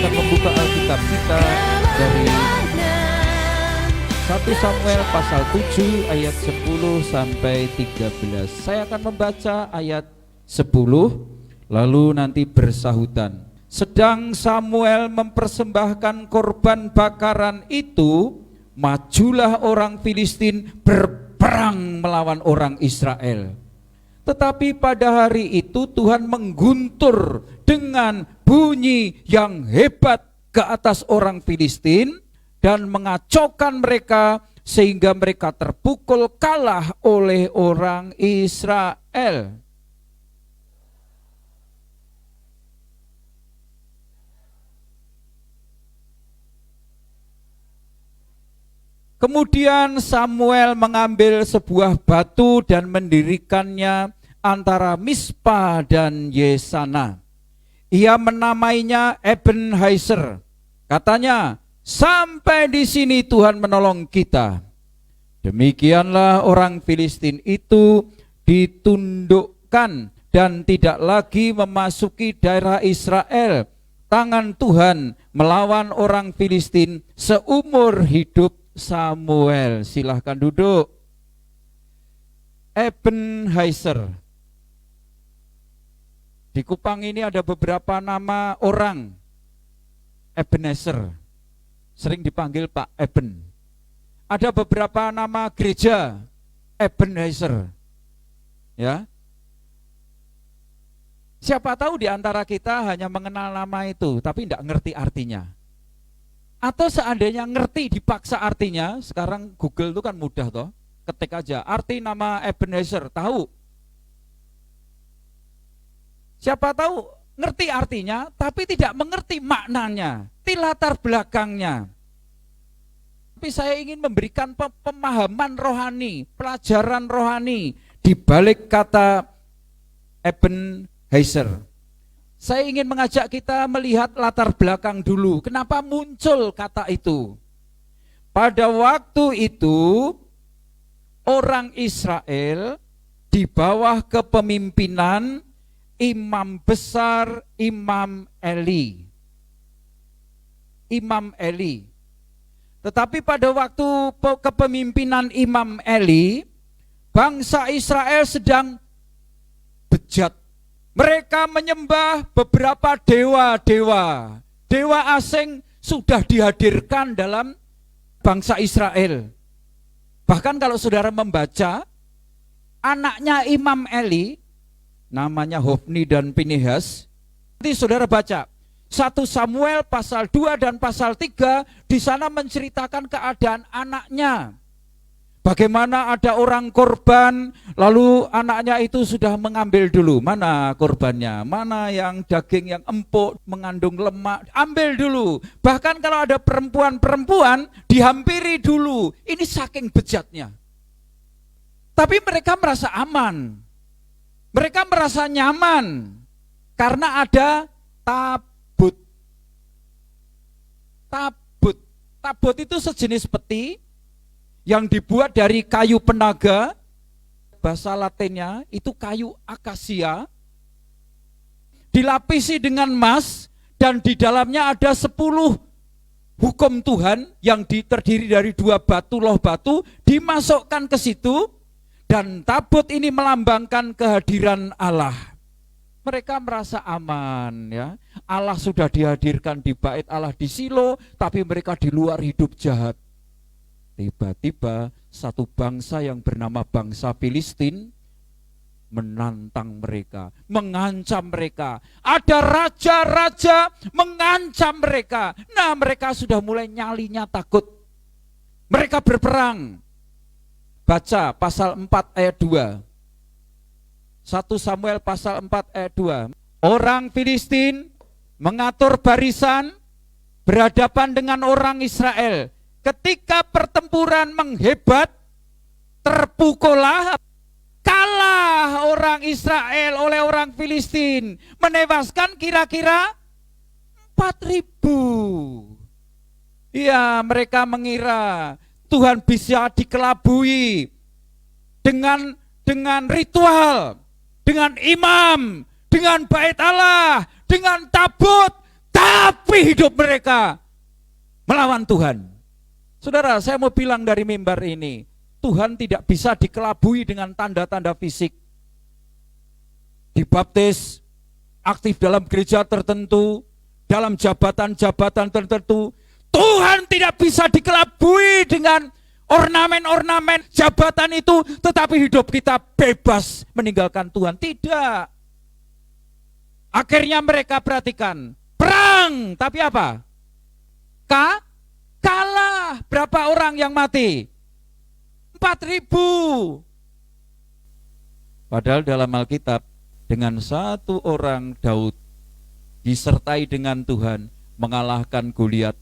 akan membuka Alkitab kita dari 1 Samuel pasal 7 ayat 10 sampai 13. Saya akan membaca ayat 10 lalu nanti bersahutan. Sedang Samuel mempersembahkan korban bakaran itu, majulah orang Filistin berperang melawan orang Israel. Tetapi pada hari itu Tuhan mengguntur dengan bunyi yang hebat ke atas orang Filistin dan mengacaukan mereka sehingga mereka terpukul kalah oleh orang Israel. Kemudian Samuel mengambil sebuah batu dan mendirikannya antara Mispa dan Yesana. Ia menamainya Ebenezer. Katanya, sampai di sini Tuhan menolong kita. Demikianlah orang Filistin itu ditundukkan dan tidak lagi memasuki daerah Israel. Tangan Tuhan melawan orang Filistin seumur hidup Samuel. Silahkan duduk. Ebenezer. Di Kupang ini ada beberapa nama orang Ebenezer, sering dipanggil Pak Eben. Ada beberapa nama gereja Ebenezer. Ya. Siapa tahu di antara kita hanya mengenal nama itu, tapi tidak ngerti artinya. Atau seandainya ngerti dipaksa artinya, sekarang Google itu kan mudah toh, ketik aja arti nama Ebenezer, tahu. Siapa tahu ngerti artinya, tapi tidak mengerti maknanya, latar belakangnya. Tapi saya ingin memberikan pemahaman rohani, pelajaran rohani di balik kata Ebenezer. Saya ingin mengajak kita melihat latar belakang dulu. Kenapa muncul kata itu? Pada waktu itu, orang Israel di bawah kepemimpinan Imam besar Imam Eli. Imam Eli. Tetapi pada waktu kepemimpinan Imam Eli, bangsa Israel sedang bejat. Mereka menyembah beberapa dewa-dewa. Dewa asing sudah dihadirkan dalam bangsa Israel. Bahkan kalau saudara membaca, anaknya Imam Eli, namanya Hofni dan Pinehas, nanti saudara baca 1 Samuel pasal 2 dan pasal 3, di sana menceritakan keadaan anaknya. Bagaimana ada orang korban, lalu anaknya itu sudah mengambil dulu. Mana korbannya, mana yang daging yang empuk, mengandung lemak, ambil dulu. Bahkan kalau ada perempuan-perempuan, dihampiri dulu. Ini saking bejatnya. Tapi mereka merasa aman. Mereka merasa nyaman. Karena ada tabut. Tabut. Tabut itu sejenis peti yang dibuat dari kayu penaga, bahasa Latinnya itu kayu akasia, dilapisi dengan emas, dan di dalamnya ada 10 hukum Tuhan yang terdiri dari 2 batu, loh batu, dimasukkan ke situ, dan tabut ini melambangkan kehadiran Allah. Mereka merasa aman, ya. Allah sudah dihadirkan di bait Allah di Silo, tapi mereka di luar hidup jahat. Tiba-tiba satu bangsa yang bernama bangsa Filistin menantang mereka, mengancam mereka. Ada raja-raja mengancam mereka. Nah, mereka sudah mulai nyalinya takut. Mereka berperang. Baca pasal 4 ayat 2. 1 Samuel pasal 4 ayat 2. Orang Filistin mengatur barisan berhadapan dengan orang Israel. Ketika pertempuran menghebat, terpukullah, kalah orang Israel oleh orang Filistin, menewaskan kira-kira 4.000. Ya, mereka mengira Tuhan bisa dikelabui dengan ritual, dengan imam, dengan bait Allah, dengan tabut. tapi hidup mereka melawan Tuhan. Saudara, saya mau bilang dari mimbar ini, Tuhan tidak bisa dikelabui dengan tanda-tanda fisik. Dibaptis, aktif dalam gereja tertentu, dalam jabatan-jabatan tertentu. Tuhan tidak bisa dikelabui dengan ornamen-ornamen jabatan itu, tetapi hidup kita bebas meninggalkan Tuhan. Tidak. Akhirnya mereka perhatikan, perang, tapi apa? Kalah. Berapa orang yang mati? 4.000. Padahal dalam Alkitab, dengan satu orang Daud disertai dengan Tuhan mengalahkan Goliat,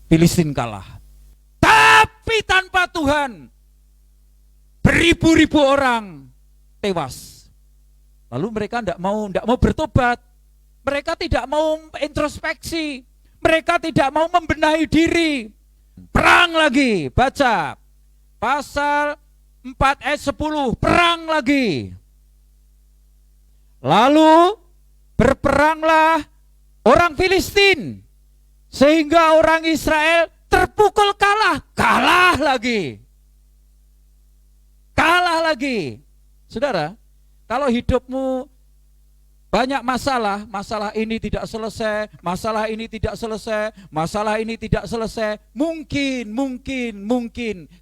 Filistin kalah. Tapi tanpa Tuhan, beribu-ribu orang tewas. Lalu mereka tidak mau bertobat. Mereka tidak mau introspeksi. Mereka tidak mau membenahi diri. Perang lagi. Baca pasal 4 ayat 10. Perang lagi. Lalu berperanglah orang Filistin, sehingga orang Israel terpukul kalah. Kalah lagi. Kalah lagi. Saudara, kalau hidupmu banyak masalah, masalah ini tidak selesai, masalah ini tidak selesai, masalah ini tidak selesai, mungkin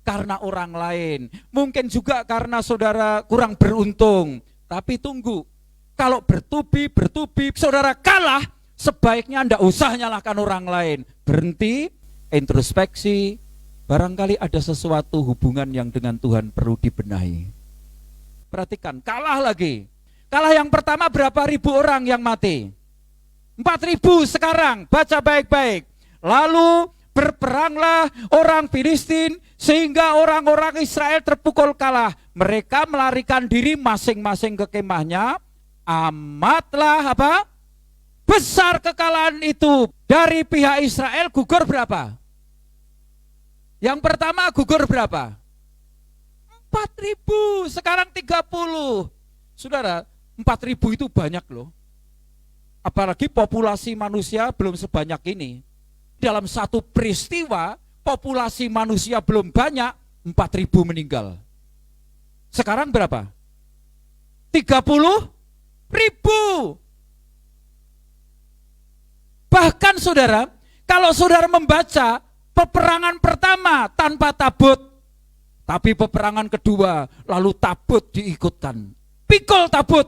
karena orang lain, mungkin juga karena saudara kurang beruntung. Tapi tunggu, kalau bertubi, saudara kalah, sebaiknya tidak usah nyalahkan orang lain. Berhenti, introspeksi, barangkali ada sesuatu hubungan yang dengan Tuhan perlu dibenahi. Perhatikan, kalah lagi. Kalah yang pertama berapa ribu orang yang mati? 4.000 sekarang, baca baik-baik. Lalu berperanglah orang Filistin, sehingga orang-orang Israel terpukul kalah. Mereka melarikan diri masing-masing ke kemahnya. Amatlah apa? Besar kekalahan itu. Dari pihak Israel gugur berapa? Yang pertama gugur berapa? 4.000, sekarang 30. Saudara, 4.000 itu banyak loh. Apalagi populasi manusia belum sebanyak ini. Dalam satu peristiwa, populasi manusia belum banyak, 4.000 meninggal. Sekarang berapa? 30.000. Bahkan saudara, kalau saudara membaca peperangan pertama tanpa tabut, tapi peperangan kedua lalu tabut diikutkan. Pikul tabut,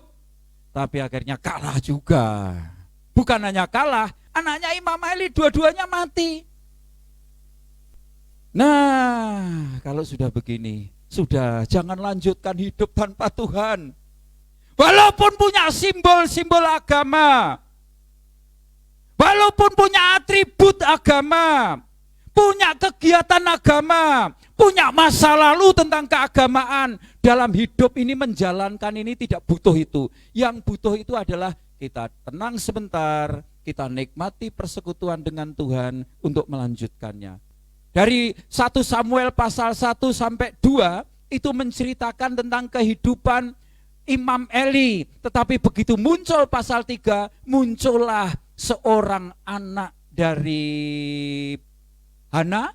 tapi akhirnya kalah juga. Bukan hanya kalah, anaknya Imam Ali dua-duanya mati. Nah, kalau sudah begini, sudah jangan lanjutkan hidup tanpa Tuhan. Walaupun punya simbol-simbol agama, walaupun punya atribut agama, punya kegiatan agama, punya masa lalu tentang keagamaan, dalam hidup ini menjalankan ini tidak butuh itu. Yang butuh itu adalah kita tenang sebentar, kita nikmati persekutuan dengan Tuhan untuk melanjutkannya. Dari 1 Samuel pasal 1 sampai 2 itu menceritakan tentang kehidupan Imam Eli. Tetapi begitu muncul pasal 3, muncullah seorang anak dari Hana,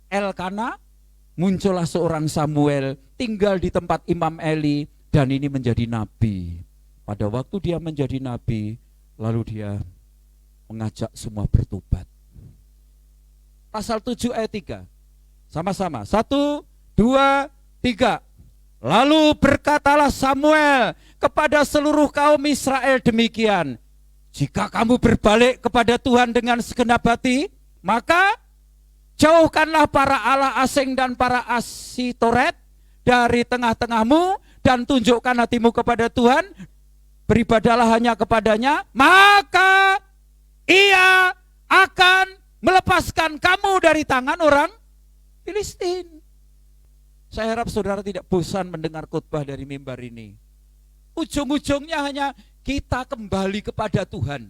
Elkana, muncullah seorang Samuel, tinggal di tempat Imam Eli, dan ini menjadi nabi. Pada waktu dia menjadi nabi, lalu dia mengajak semua bertobat. Pasal 7 ayat 3, sama-sama, 1, 2, 3. Lalu berkatalah Samuel kepada seluruh kaum Israel demikian, jika kamu berbalik kepada Tuhan dengan segenap hati, maka jauhkanlah para allah asing dan para asitoret dari tengah-tengahmu, dan tunjukkan hatimu kepada Tuhan, beribadalah hanya kepadanya, maka ia akan melepaskan kamu dari tangan orang Filistin. Saya harap saudara tidak bosan mendengar khotbah dari mimbar ini. Ujung-ujungnya hanya kita kembali kepada Tuhan.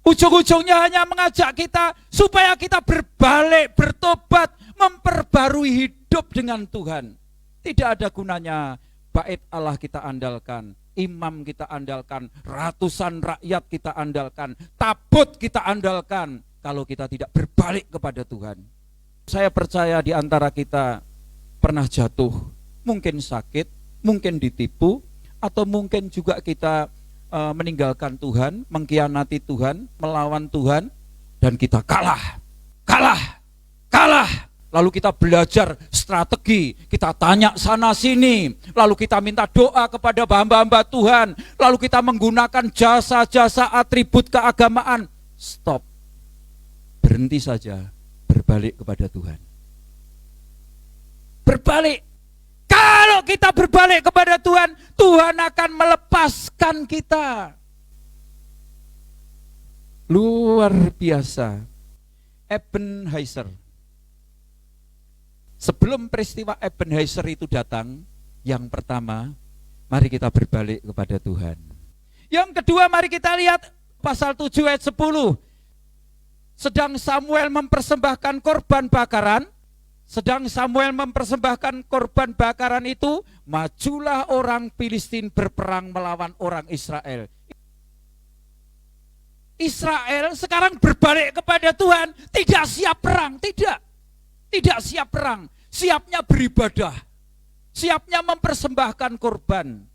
Ujung-ujungnya hanya mengajak kita supaya kita berbalik, bertobat, memperbarui hidup dengan Tuhan. Tidak ada gunanya bait Allah kita andalkan, imam kita andalkan, ratusan rakyat kita andalkan, tabut kita andalkan, kalau kita tidak berbalik kepada Tuhan. Saya percaya di antara kita pernah jatuh, mungkin sakit, mungkin ditipu, atau mungkin juga kita meninggalkan Tuhan, mengkhianati Tuhan, melawan Tuhan, dan kita kalah. Lalu kita belajar strategi, kita tanya sana sini, lalu kita minta doa kepada hamba-hamba Tuhan, lalu kita menggunakan jasa-jasa atribut keagamaan. Stop, berhenti saja, berbalik kepada Tuhan. Berbalik. Kalau kita berbalik kepada Tuhan, Tuhan akan melepaskan kita. Luar biasa. Ebenezer. Sebelum peristiwa Ebenezer itu datang, yang pertama, mari kita berbalik kepada Tuhan. Yang kedua, mari kita lihat pasal 7 ayat 10. Sedang Samuel mempersembahkan korban bakaran, itu, majulah orang Filistin berperang melawan orang Israel. Israel sekarang berbalik kepada Tuhan, tidak siap perang, tidak siap perang, siapnya beribadah, siapnya mempersembahkan korban.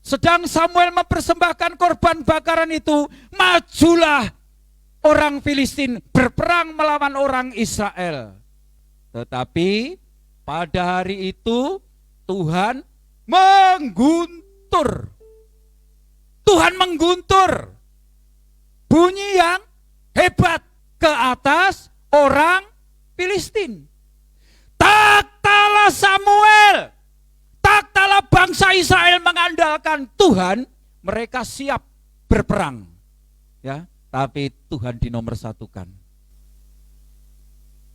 Sedang Samuel mempersembahkan korban bakaran itu, majulah orang Filistin berperang melawan orang Israel. Tetapi pada hari itu Tuhan mengguntur. Bunyi yang hebat ke atas orang Filistin. Tatkala bangsa Israel mengandalkan Tuhan, mereka siap berperang. Ya. Tapi Tuhan dinomorsatukan.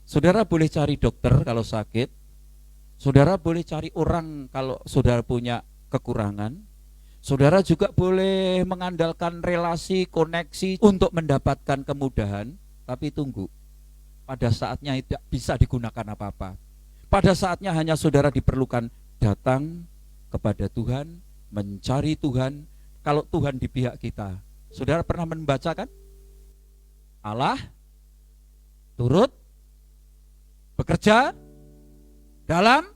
Saudara boleh cari dokter kalau sakit. Saudara boleh cari orang kalau saudara punya kekurangan. Saudara juga boleh mengandalkan relasi, koneksi untuk mendapatkan kemudahan. Tapi tunggu, pada saatnya tidak bisa digunakan apa-apa. Pada saatnya hanya saudara diperlukan datang kepada Tuhan, mencari Tuhan. Kalau Tuhan di pihak kita. Saudara pernah membacakan? Allah turut bekerja dalam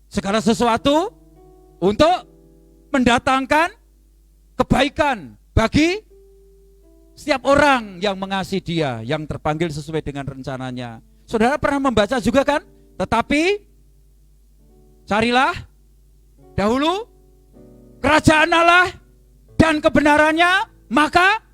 segala sesuatu untuk mendatangkan kebaikan bagi setiap orang yang mengasihi Dia, yang terpanggil sesuai dengan rencananya. Saudara pernah membaca juga kan? Tetapi carilah dahulu kerajaan Allah dan kebenarannya, maka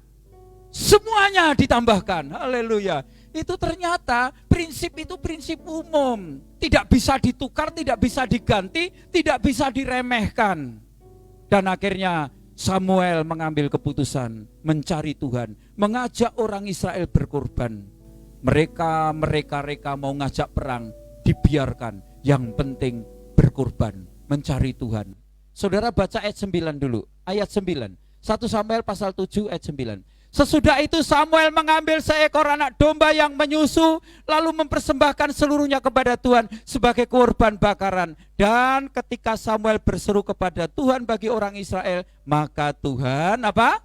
semuanya ditambahkan. Haleluya. Itu ternyata prinsip itu prinsip umum, tidak bisa ditukar, tidak bisa diganti, tidak bisa diremehkan. Dan akhirnya Samuel mengambil keputusan mencari Tuhan, mengajak orang Israel berkorban. Mereka mau ngajak perang, dibiarkan. Yang penting berkorban, mencari Tuhan. Saudara baca ayat 9 dulu, ayat 9. 1 Samuel pasal 7 ayat 9. Sesudah itu Samuel mengambil seekor anak domba yang menyusu, lalu mempersembahkan seluruhnya kepada Tuhan sebagai korban bakaran. Dan ketika Samuel berseru kepada Tuhan bagi orang Israel, maka Tuhan apa?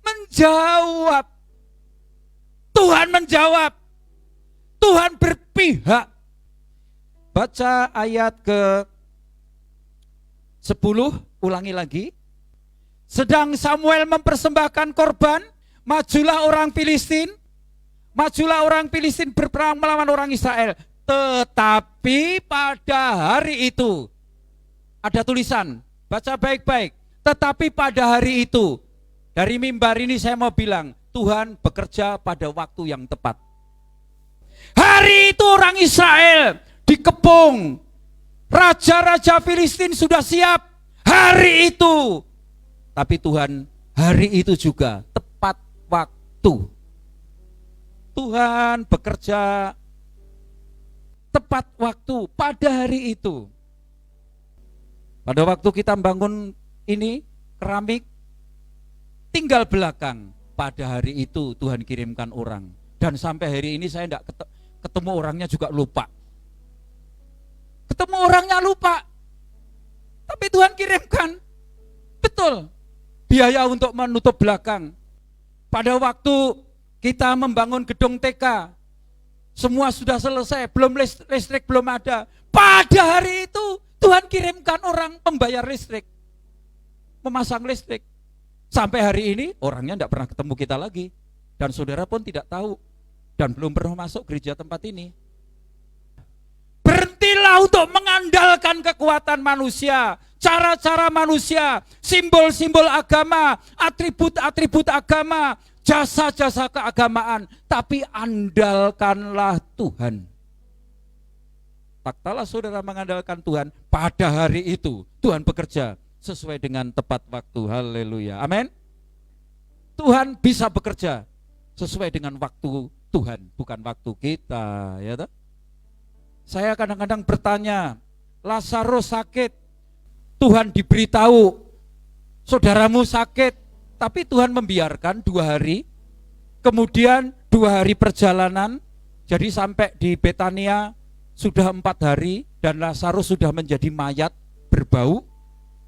Menjawab. Tuhan menjawab. Tuhan berpihak. Baca ayat ke 10, ulangi lagi. Sedang Samuel mempersembahkan korban, majulah orang Filistin berperang melawan orang Israel. Tetapi pada hari itu, ada tulisan, baca baik-baik. Tetapi pada hari itu, dari mimbar ini saya mau bilang, Tuhan bekerja pada waktu yang tepat. Hari itu orang Israel dikepung, raja-raja Filistin sudah siap. Hari itu, tapi Tuhan hari itu juga tepat waktu. Tuhan bekerja tepat waktu pada hari itu. Pada waktu kita bangun ini keramik, tinggal belakang. Pada hari itu Tuhan kirimkan orang. Dan sampai hari ini saya tidak ketemu orangnya juga lupa. Ketemu orangnya lupa. Tapi Tuhan kirimkan. Betul. Biaya untuk menutup belakang. Pada waktu kita membangun gedung TK, semua sudah selesai, belum listrik belum ada. Pada hari itu Tuhan kirimkan orang pembayar listrik, memasang listrik. Sampai hari ini orangnya tidak pernah ketemu kita lagi. Dan saudara pun tidak tahu. Dan belum pernah masuk gereja tempat ini. Berhentilah untuk mengandalkan kekuatan manusia, cara-cara manusia, simbol-simbol agama, atribut-atribut agama, jasa-jasa keagamaan, tapi andalkanlah Tuhan. Tak kalah saudara mengandalkan Tuhan, pada hari itu Tuhan bekerja sesuai dengan tepat waktu. Haleluya. Amin. Tuhan bisa bekerja sesuai dengan waktu Tuhan, bukan waktu kita, ya toh? Saya kadang-kadang bertanya, Lazarus sakit, Tuhan diberitahu saudaramu sakit, tapi Tuhan membiarkan 2 hari, kemudian 2 hari perjalanan, jadi sampai di Betania sudah 4 hari, dan Lazarus sudah menjadi mayat, berbau.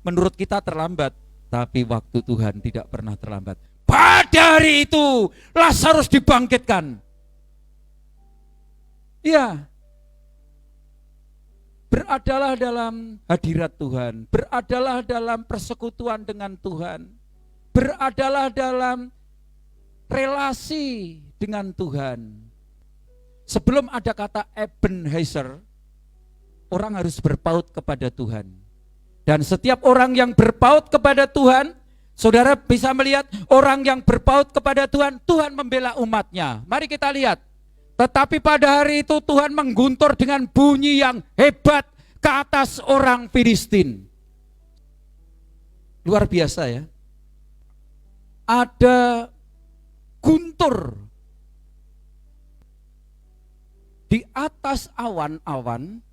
Menurut kita terlambat, tapi waktu Tuhan tidak pernah terlambat. Pada hari itu Lazarus dibangkitkan. Ya, beradalah dalam hadirat Tuhan, beradalah dalam persekutuan dengan Tuhan, beradalah dalam relasi dengan Tuhan. Sebelum ada kata Ebenezer, orang harus berpaut kepada Tuhan. Dan setiap orang yang berpaut kepada Tuhan, saudara bisa melihat orang yang berpaut kepada Tuhan, Tuhan membela umatnya. Mari kita lihat. Tetapi pada hari itu Tuhan mengguntur dengan bunyi yang hebat ke atas orang Filistin. Luar biasa ya. Ada guntur di atas awan-awan,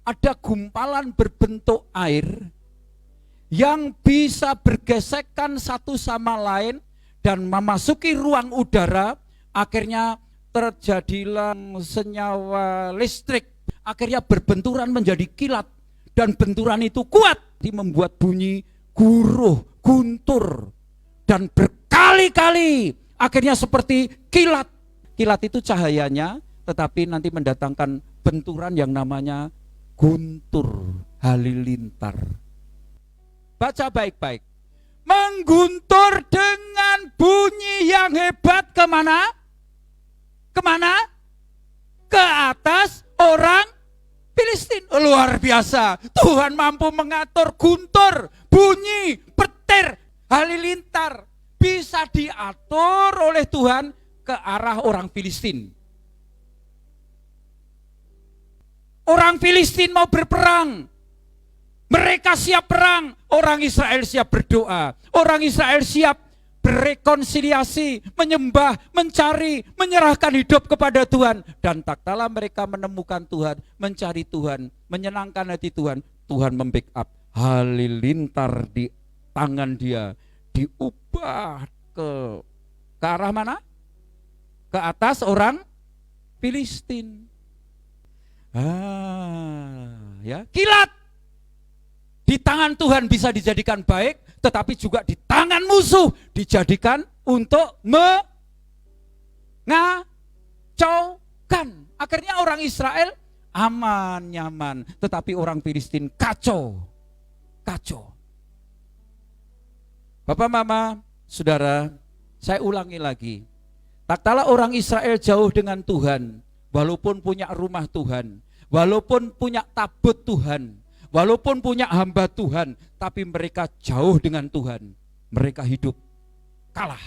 ada gumpalan berbentuk air yang bisa bergesekan satu sama lain dan memasuki ruang udara. Akhirnya terjadilah senyawa listrik, akhirnya berbenturan menjadi kilat, dan benturan itu kuat, membuat bunyi guruh, guntur, dan berkali-kali akhirnya seperti kilat. Kilat itu cahayanya, tetapi nanti mendatangkan benturan yang namanya guntur halilintar. Baca baik-baik. Mengguntur dengan bunyi yang hebat kemana? Kemana? Ke atas orang Filistin. Luar biasa. Tuhan mampu mengatur guntur, bunyi, petir, halilintar. Bisa diatur oleh Tuhan ke arah orang Filistin. Orang Filistin mau berperang. Mereka siap perang. Orang Israel siap berdoa. Orang Israel siap berrekonsiliasi, menyembah, mencari, menyerahkan hidup kepada Tuhan. Dan tak kala mereka menemukan Tuhan, mencari Tuhan, menyenangkan hati Tuhan, Tuhan membackup. Halilintar di tangan dia diubah ke arah mana? Ke atas orang Filistin. Ya, kilat di tangan Tuhan bisa dijadikan baik, tetapi juga di tangan musuh dijadikan untuk mengacaukan. Akhirnya orang Israel aman, nyaman, tetapi orang Filistin kacau. Bapak, mama, saudara, saya ulangi lagi. Tak kala orang Israel jauh dengan Tuhan, walaupun punya rumah Tuhan, walaupun punya tabut Tuhan, walaupun punya hamba Tuhan, tapi mereka jauh dengan Tuhan. Mereka hidup kalah.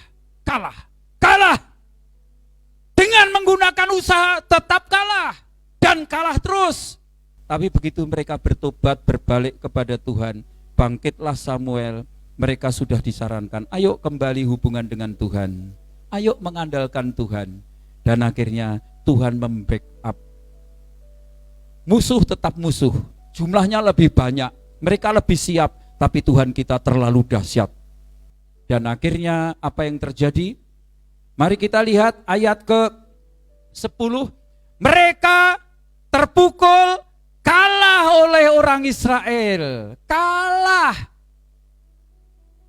Dengan menggunakan usaha tetap kalah dan kalah terus. Tapi begitu mereka bertobat, berbalik kepada Tuhan, bangkitlah Samuel. Mereka sudah disarankan, ayo kembali hubungan dengan Tuhan, ayo mengandalkan Tuhan. Dan akhirnya Tuhan membackup. Musuh tetap musuh, jumlahnya lebih banyak, mereka lebih siap, tapi Tuhan kita terlalu dahsyat. Dan akhirnya apa yang terjadi? Mari kita lihat ayat ke-10. Mereka terpukul, kalah oleh orang Israel. Kalah.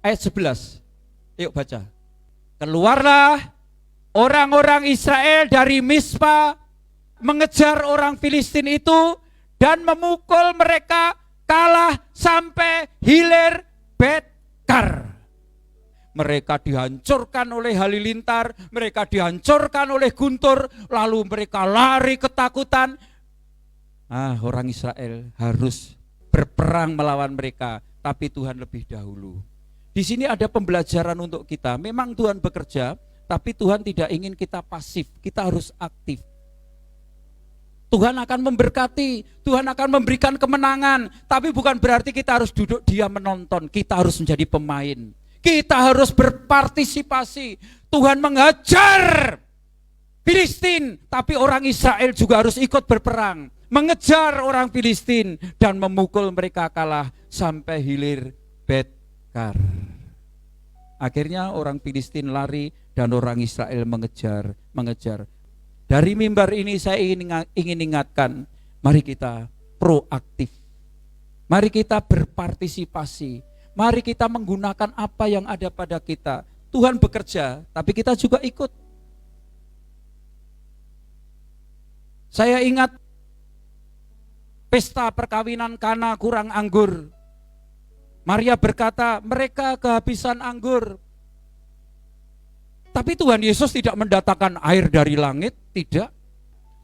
Ayat 11. Yuk baca. Keluarlah orang-orang Israel dari Mispa, mengejar orang Filistin itu dan memukul mereka kalah sampai hilir Betkar. Mereka dihancurkan oleh halilintar, mereka dihancurkan oleh guntur, lalu mereka lari ketakutan. Orang Israel harus berperang melawan mereka, tapi Tuhan lebih dahulu. Di sini ada pembelajaran untuk kita. Memang Tuhan bekerja, tapi Tuhan tidak ingin kita pasif, kita harus aktif. Tuhan akan memberkati, Tuhan akan memberikan kemenangan, tapi bukan berarti kita harus duduk diam menonton, kita harus menjadi pemain. Kita harus berpartisipasi. Tuhan menghajar Filistin, tapi orang Israel juga harus ikut berperang, mengejar orang Filistin dan memukul mereka kalah sampai hilir Betkar. Akhirnya orang Filistin lari dan orang Israel mengejar. Dari mimbar ini saya ingin ingatkan, mari kita proaktif. Mari kita berpartisipasi. Mari kita menggunakan apa yang ada pada kita. Tuhan bekerja, tapi kita juga ikut. Saya ingat pesta perkawinan Kana kurang anggur. Maria berkata, mereka kehabisan anggur. Tapi Tuhan Yesus tidak mendatangkan air dari langit, tidak.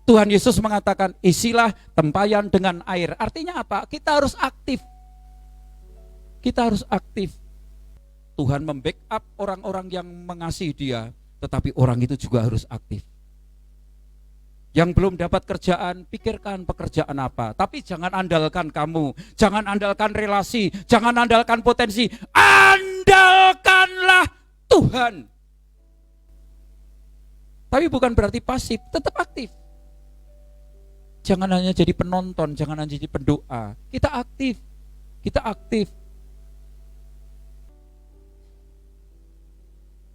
Tuhan Yesus mengatakan, isilah tempayan dengan air. Artinya apa? Kita harus aktif. Kita harus aktif. Tuhan membackup orang-orang yang mengasihi Dia, tetapi orang itu juga harus aktif. Yang belum dapat kerjaan, pikirkan pekerjaan apa. Tapi jangan andalkan kamu, jangan andalkan relasi, jangan andalkan potensi. Andalkanlah Tuhan. Tapi bukan berarti pasif, tetap aktif. Jangan hanya jadi penonton, jangan hanya jadi pendoa. Kita aktif, kita aktif.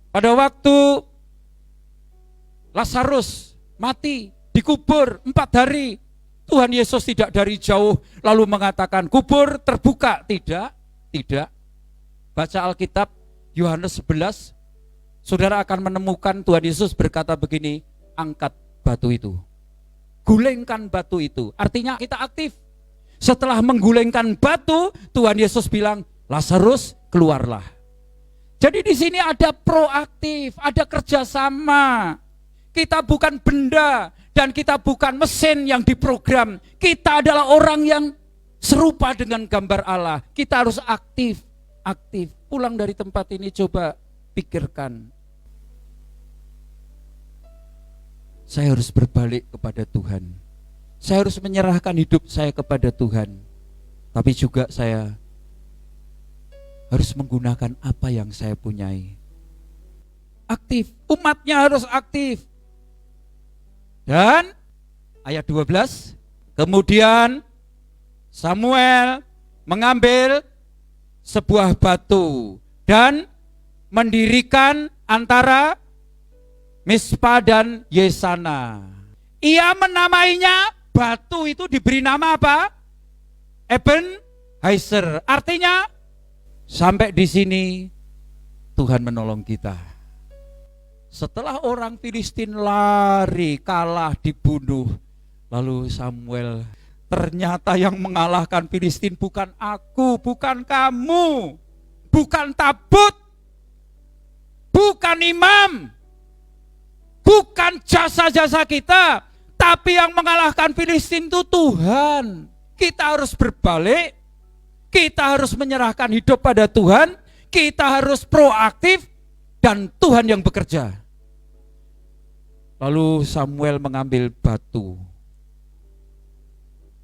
Pada waktu Lazarus mati, dikubur 4 hari, Tuhan Yesus tidak dari jauh lalu mengatakan kubur terbuka. Tidak. Baca Alkitab Yohanes 11, saudara akan menemukan Tuhan Yesus berkata begini, angkat batu itu, gulingkan batu itu. Artinya kita aktif. Setelah menggulingkan batu, Tuhan Yesus bilang, Lazarus keluarlah. Jadi di sini ada proaktif, ada kerjasama. Kita bukan benda dan kita bukan mesin yang diprogram. Kita adalah orang yang serupa dengan gambar Allah. Kita harus aktif. Pulang dari tempat ini coba pikirkan. Saya harus berbalik kepada Tuhan. Saya harus menyerahkan hidup saya kepada Tuhan. Tapi juga saya harus menggunakan apa yang saya punyai. Aktif, umatnya harus aktif. Dan ayat 12, kemudian Samuel mengambil sebuah batu dan mendirikan antara Mispa dan Yesana. Ia menamainya, batu itu diberi nama apa? Ebenezer. Artinya sampai di sini Tuhan menolong kita. Setelah orang Filistin lari, kalah, dibunuh, lalu Samuel, ternyata yang mengalahkan Filistin bukan aku, bukan kamu, bukan tabut, bukan imam, bukan jasa-jasa kita, tapi yang mengalahkan Filistin itu Tuhan. Kita harus berbalik, kita harus menyerahkan hidup pada Tuhan, kita harus proaktif, dan Tuhan yang bekerja. Lalu Samuel mengambil batu.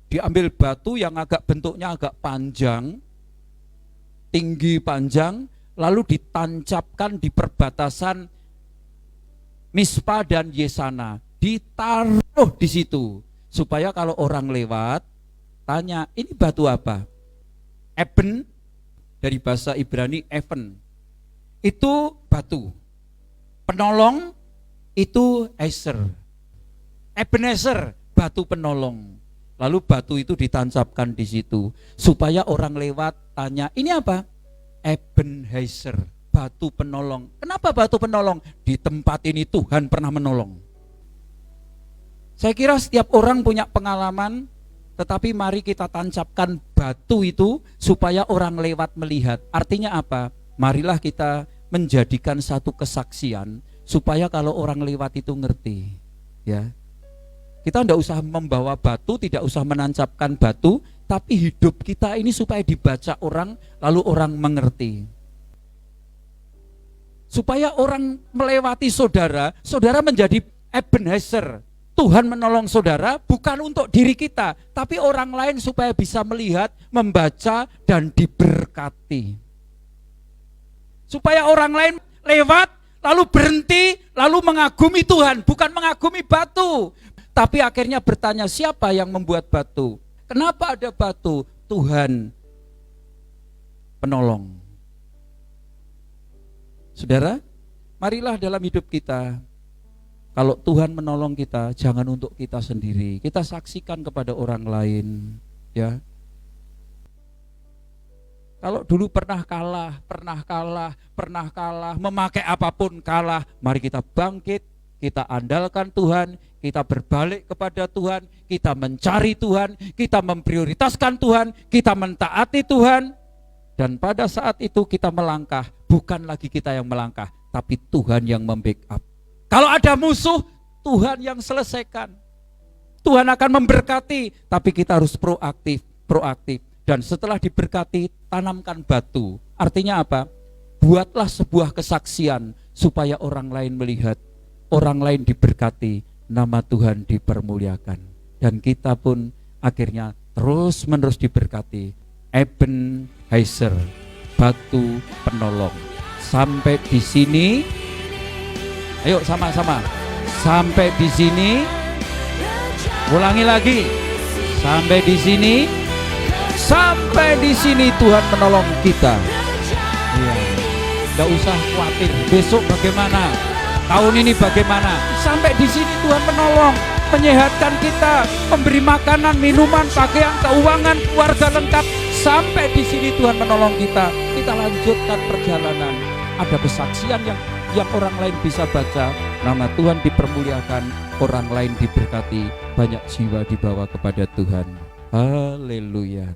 Diambil batu yang bentuknya agak panjang, tinggi panjang, lalu ditancapkan di perbatasan Mispa dan Yesana. Ditaruh di situ supaya kalau orang lewat tanya, ini batu apa? Eben, dari bahasa Ibrani Even, itu batu. Penolong itu Ezer. Ebenezer, batu penolong. Lalu batu itu ditancapkan di situ supaya orang lewat tanya, ini apa? Ebenezer, batu penolong. Kenapa batu penolong? Di tempat ini Tuhan pernah menolong. Saya kira setiap orang punya pengalaman, tetapi mari kita tancapkan batu itu supaya orang lewat melihat. Artinya apa? Marilah kita menjadikan satu kesaksian supaya kalau orang lewat itu ngerti, ya. Kita tidak usah membawa batu, tidak usah menancapkan batu, tapi hidup kita ini supaya dibaca orang, lalu orang mengerti. Supaya orang melewati saudara, saudara menjadi Ebenezer. Tuhan menolong saudara bukan untuk diri kita, tapi orang lain supaya bisa melihat, membaca, dan diberkati. Supaya orang lain lewat, lalu berhenti, lalu mengagumi Tuhan, bukan mengagumi batu. Tapi akhirnya bertanya, siapa yang membuat batu? Kenapa ada batu? Tuhan penolong. Saudara, marilah dalam hidup kita, kalau Tuhan menolong kita, jangan untuk kita sendiri. Kita saksikan kepada orang lain, ya. Kalau dulu pernah kalah, memakai apapun kalah, mari kita bangkit, kita andalkan Tuhan, kita berbalik kepada Tuhan, kita mencari Tuhan, kita memprioritaskan Tuhan, kita mentaati Tuhan. Dan pada saat itu kita melangkah, bukan lagi kita yang melangkah, tapi Tuhan yang membackup. Kalau ada musuh, Tuhan yang selesaikan. Tuhan akan memberkati, tapi kita harus proaktif. Dan setelah diberkati, tanamkan batu. Artinya apa? Buatlah sebuah kesaksian supaya orang lain melihat, orang lain diberkati, nama Tuhan dipermuliakan. Dan kita pun akhirnya terus-menerus diberkati. Ebenezer, batu penolong. Sampai di sini, ayo sama-sama. Sampai di sini, ulangi lagi. Sampai di sini, sampai di sini Tuhan menolong kita. Ya, nggak usah khawatir. Besok bagaimana? Tahun ini bagaimana? Sampai di sini Tuhan menolong, menyehatkan kita, memberi makanan, minuman, pakaian, keuangan, keluarga lengkap. Sampai di sini Tuhan menolong kita. Kita lanjutkan perjalanan. Ada kesaksian yang orang lain bisa baca. Nama Tuhan dipermuliakan, orang lain diberkati, banyak jiwa dibawa kepada Tuhan. Haleluya.